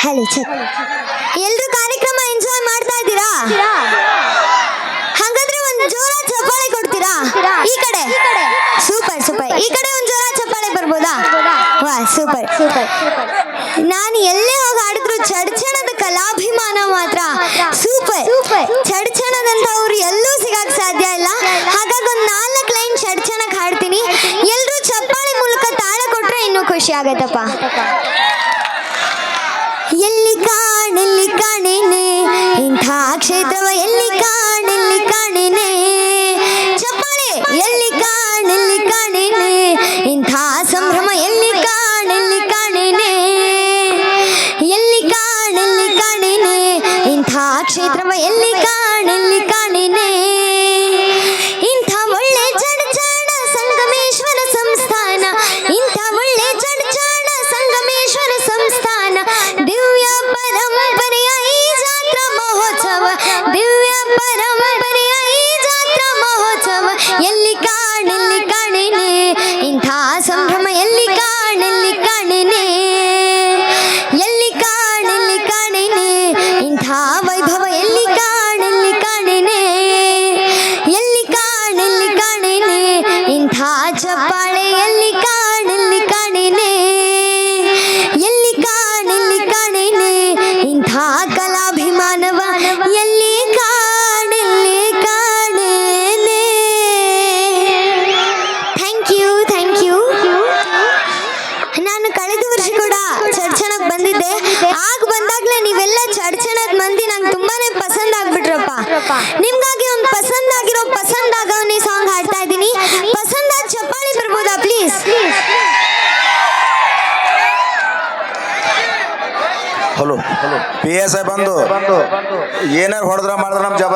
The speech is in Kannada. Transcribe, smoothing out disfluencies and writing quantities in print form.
ಹೇಳಿ ಚೆಕ್. ಎಲ್ರು ಕಾರ್ಯಕ್ರಮ ಎಂಜಾಯ್ ಮಾಡ್ತಾ ಇದ್ದೀರಾ? ಹಾಗಾದ್ರೆ ಒಂದು ಜೋರ ಚಪ್ಪಾಳೆ ಕೊಡ್ತೀರಾ? ಈ ಕಡೆ ಸೂಪರ್ ಸೂಪರ್. ಈ ಕಡೆ ಒಂದು ಜೋರ ಚಪ್ಪಾಳೆ ಬರ್ಬೋದಾ? ವಾ ಸೂಪರ್ ಸೂಪರ್. ನಾನು ಎಲ್ಲೇ ಹೋಗಿ ಆಡಿದ್ರು ಚಡ್ಚಣದ ಕಲಾಭಿಮಾನ ಮಾತ್ರ ಸೂಪರ್. ಚಡ್ಚಣದಂತವ್ರು ಎಲ್ಲೂ ಸಿಗಕ್ ಸಾಧ್ಯ ಇಲ್ಲ. ಹಾಗಾಗಿ ಒಂದು 4 ಲೈನ್ ಚಡ್ಚಣಕ್ ಹಾಡ್ತೀನಿ. ಎಲ್ರು ಚಪ್ಪಾಳೆ ಮೂಲಕ ತಾಳ ಕೊಟ್ರೆ ಇನ್ನೂ ಖುಷಿ ಆಗತ್ತಪ್ಪ. ಎಲ್ಲಿ ಕಾಣೇನೆ ಇಂಥ ಕ್ಷೇತ್ರವ, ಎಲ್ಲಿ ಕಾಣೇನೆ ಚಪ್ಪಾಳೆ. ಎಲ್ಲಿ ಕಾಣೇನೆ ಇಂಥ ಸಂಭ್ರಮ, ಎಲ್ಲಿ ಕಾಣೇನೆ. ಎಲ್ಲಿ ಕಾಣೇನೆ ಇಂಥ ಕ್ಷೇತ್ರವ, ಎಲ್ಲಿ ಕಾಣೇನೆ. ಇಂಥ ಒಳ್ಳೆ ಚಡ್ಚಣ ಸಂಗಮೇಶ್ವರ ಸಂಸ್ಥಾನ, ಇಂಥ ಒಳ್ಳೆ ಚಡ್ಚಣ ಸಂಗಮೇಶ್ವರ ಸಂಸ್ಥಾನ. ದಿವ್ಯ ಪರಂಪರೆಯ ಈ ಜಾತ್ರಾ ಮಹೋತ್ಸವ, ದಿವ್ಯ ಪರಂಪರೆಯ ಈ ಜಾತ್ರಾ ಮಹೋತ್ಸವ. ಎಲ್ಲಿ ಕಾಣೇನೆ ಇಂಥ ಸಂಭ್ರಮ, ಎಲ್ಲಿ ಕಾಣೇನೆ. ಎಲ್ಲಿ ಕಾಣೇನೆ ಇಂಥ ವೈಭವ, ಎಲ್ಲಿ ಕಾಣೇನೆ. ಎಲ್ಲಿ ಕಾಣೇನೆ ಇಂಥ ಚಪ್ಪಾಳೆ, ಎಲ್ಲಿ ಕಾಣೇನೆ. ಎಲ್ಲಿ ಕಾಣೇನೆ ಇಂಥ ಕಲಾಭಿಮಾನವ, ಎಲ್ಲಿ ಕಾಣೇನೆ. Thank you. ನಾನು ಕಳೆದ ವರ್ಷ ಕೂಡ ಚಡ್ಚಣಕ್ ಬಂದಿದ್ದೆ. ಆಗ ಬಂದಾಗ್ಲೇ ನೀವೆಲ್ಲ ಚಡ್ಚಣದ ಮಂದಿ ನಂಗೆ ತುಂಬಾನೇ ಪಸಂದ್ ಆಗ್ಬಿಟ್ರಪ್ಪ. ನಿಮ್ಗಾಗಿ ಒಂದು ಪಸಂದ್ ಆಗವನೇ ಸಾಂಗ್ ಹಾಡ್ತಾ ಇದ್ದೀನಿ. ಪಸಂದಾದ ಚಪ್ಪಾಳೆ ಬರ್ಬೋದಾ ಪ್ಲೀಸ್? ಹಲೋ PSI ಬಂದು ಏನಾರು ಹೊಡೆದ್ರ ಮಾಡಿದ್ರ ನಮ್ಮ ಜವಾಬ್ದಾರಿ.